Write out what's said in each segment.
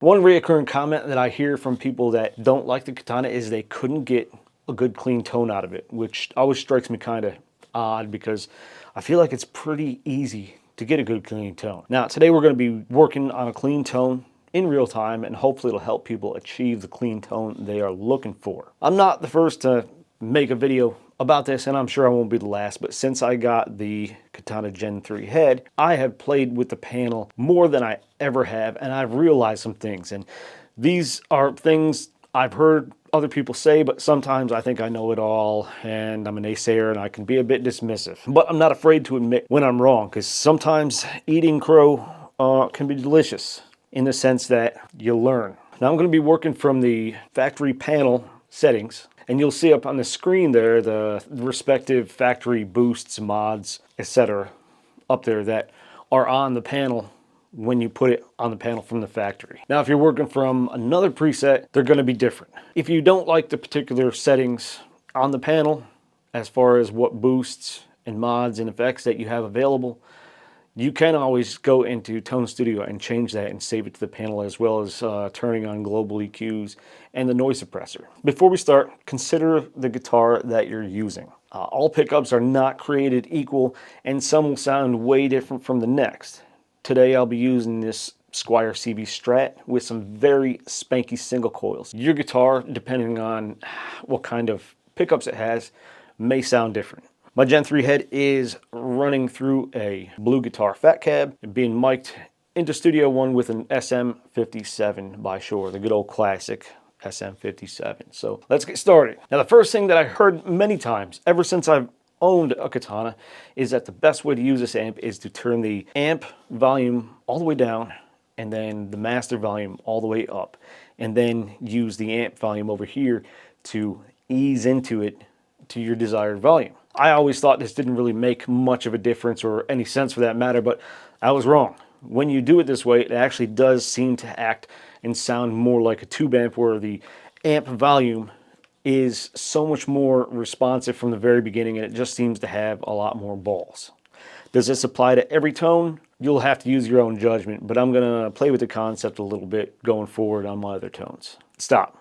One reoccurring comment that I hear from people that don't like the Katana is they couldn't get a good clean tone out of it, which always strikes me kind of odd because I feel like it's pretty easy to get a good clean tone. Now, today we're going to be working on a clean tone in real time, and hopefully it'll help people achieve the clean tone they are looking for. I'm not the first to make a video about this, and I'm sure I won't be the last, but since I got the Katana Gen 3 head, I have played with the panel more than I ever have, and I've realized some things. And these are things I've heard other people say, but sometimes I think I know it all, and I'm a naysayer, and I can be a bit dismissive. But I'm not afraid to admit when I'm wrong, because sometimes eating crow can be delicious in the sense that you learn. Now I'm going to be working from the factory panel settings, and you'll see up on the screen there the respective factory boosts, mods, etc. up there that are on the panel when you put it on the panel from the factory. Now, if you're working from another preset, they're going to be different. If you don't like the particular settings on the panel, as far as what boosts and mods and effects that you have available, you can always go into Tone Studio and change that and save it to the panel, as well as turning on global EQs and the noise suppressor. Before we start, consider the guitar that you're using. All pickups are not created equal, and some will sound way different from the next. Today I'll be using this Squier CV Strat with some very spanky single coils. Your guitar, depending on what kind of pickups it has, may sound different. My Gen 3 head is running through a blue guitar fat cab, being mic'd into Studio One with an SM57 by Shure, the good old classic SM57. So let's get started. Now, the first thing that I heard many times ever since I've owned a Katana is that the best way to use this amp is to turn the amp volume all the way down and then the master volume all the way up, and then use the amp volume over here to ease into it to your desired volume. I always thought this didn't really make much of a difference, or any sense for that matter, but I was wrong. When you do it this way, it actually does seem to act and sound more like a tube amp, where the amp volume is so much more responsive from the very beginning, and it just seems to have a lot more balls. Does this apply to every tone? You'll have to use your own judgment, but I'm going to play with the concept a little bit going forward on my other tones. Stop.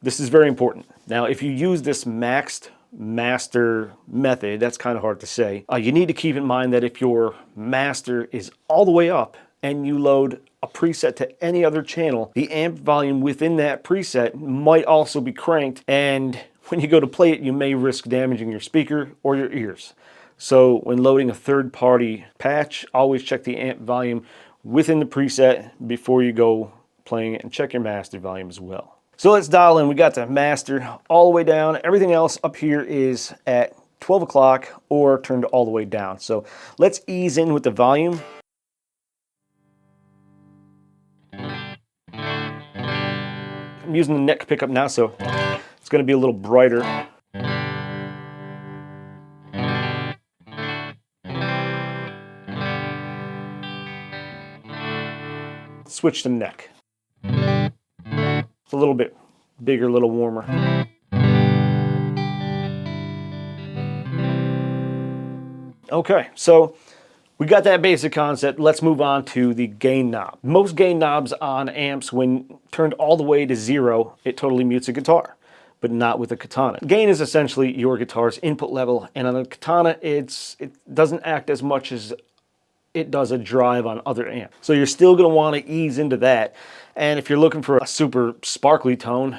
This is very important. Now, if you use this maxed master method, that's kind of hard to say. You need to keep in mind that if your master is all the way up and you load a preset to any other channel, the amp volume within that preset might also be cranked, and when you go to play it, you may risk damaging your speaker or your ears. So when loading a third-party patch, always check the amp volume within the preset before you go playing it, and check your master volume as well. So let's dial in. We got the master all the way down. Everything else up here is at 12 o'clock or turned all the way down. So let's ease in with the volume. I'm using the neck pickup now, so it's going to be a little brighter. Switch to neck. It's a little bit bigger, a little warmer. Okay, so we got that basic concept. Let's move on to the gain knob. Most gain knobs on amps, when turned all the way to 0, it totally mutes a guitar, but not with a Katana. Gain is essentially your guitar's input level, and on a Katana, it doesn't act as much as it does a drive on other amps. So you're still going to want to ease into that. And if you're looking for a super sparkly tone,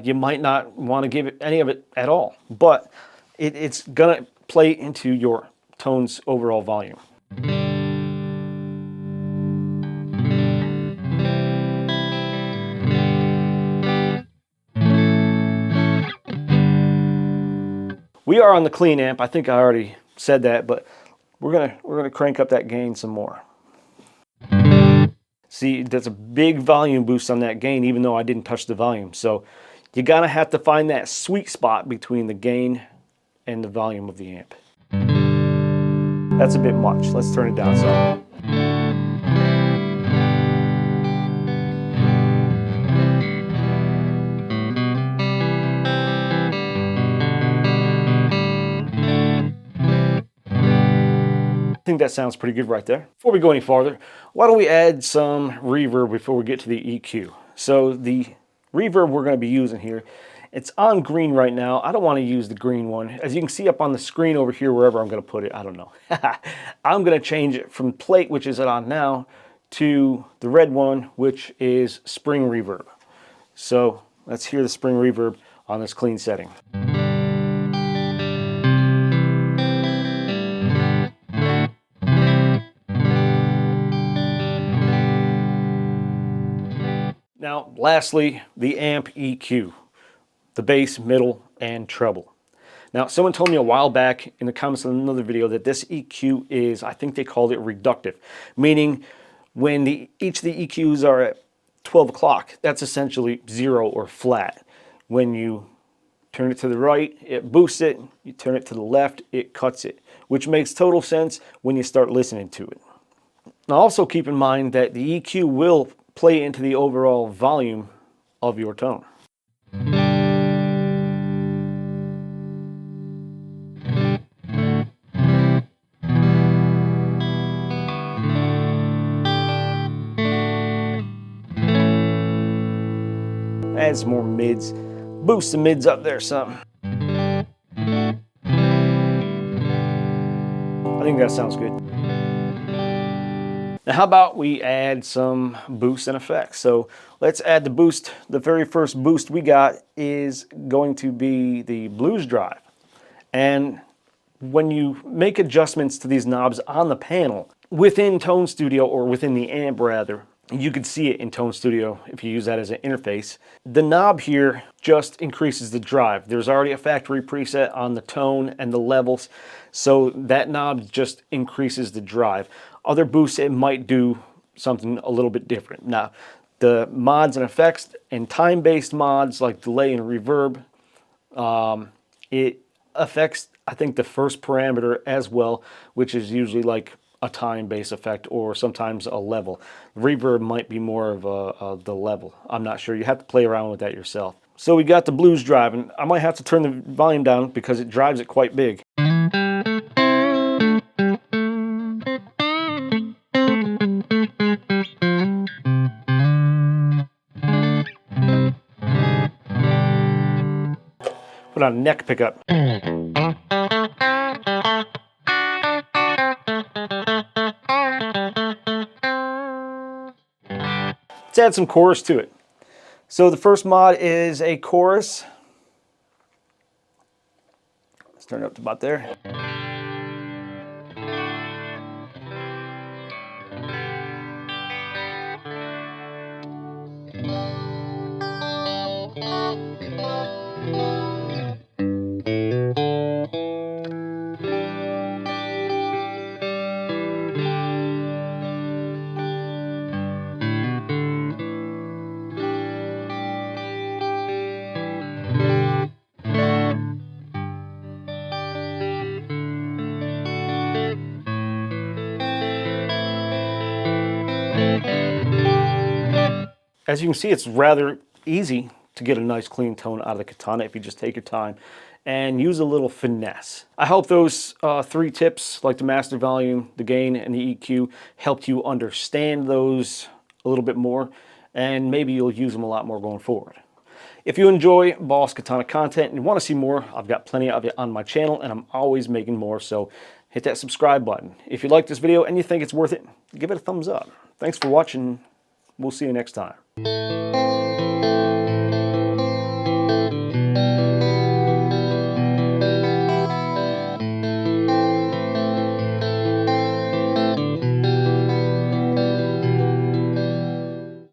you might not want to give it any of it at all. But it's going to play into your tone's overall volume. We are on the clean amp. I think I already said that, but we're gonna crank up that gain some more. See, that's a big volume boost on that gain, even though I didn't touch the volume. So you're gonna have to find that sweet spot between the gain and the volume of the amp. That's a bit much. Let's turn it down some. think that sounds pretty good right there. Before we go any farther, why don't we add some reverb before we get to the EQ? So the reverb we're going to be using here, it's on green right now. I don't want to use the green one. As you can see up on the screen over here, wherever I'm going to put it, I don't know. I'm going to change it from plate, which is on now, to the red one, which is spring reverb. So let's hear the spring reverb on this clean setting. Now, lastly, the amp EQ, the bass, middle, and treble. Now, someone told me a while back in the comments on another video that this EQ is, I think they called it reductive, meaning when each of the EQs are at 12 o'clock, that's essentially 0 or flat. When you turn it to the right, it boosts it. You turn it to the left, it cuts it, which makes total sense when you start listening to it. Now, also keep in mind that the EQ will play into the overall volume of your tone. Add some more mids, boost the mids up there some. I think that sounds good. Now how about we add some boosts and effects? So let's add the boost. The very first boost we got is going to be the blues drive. And when you make adjustments to these knobs on the panel, within Tone Studio, or within the amp rather, you can see it in Tone Studio if you use that as an interface. The knob here just increases the drive. There's already a factory preset on the tone and the levels, so that knob just increases the drive. Other boosts, it might do something a little bit different. Now, the mods and effects and time-based mods like delay and reverb, it affects, I think, the first parameter as well, which is usually like a time-based effect or sometimes a level. Reverb might be more of the level. I'm not sure. You have to play around with that yourself. So we got the blues drive, and I might have to turn the volume down because it drives it quite big. Put on a neck pickup. Let's add some chorus to it. So the first mod is a chorus. Let's turn it up to about there. As you can see, it's rather easy to get a nice clean tone out of the Katana if you just take your time and use a little finesse. I hope those 3 tips, like the master volume, the gain, and the EQ, helped you understand those a little bit more, and maybe you'll use them a lot more going forward. If you enjoy Boss Katana content and want to see more, I've got plenty of it on my channel, and I'm always making more, so hit that subscribe button. If you like this video and you think it's worth it, give it a thumbs up. Thanks for watching. We'll see you next time.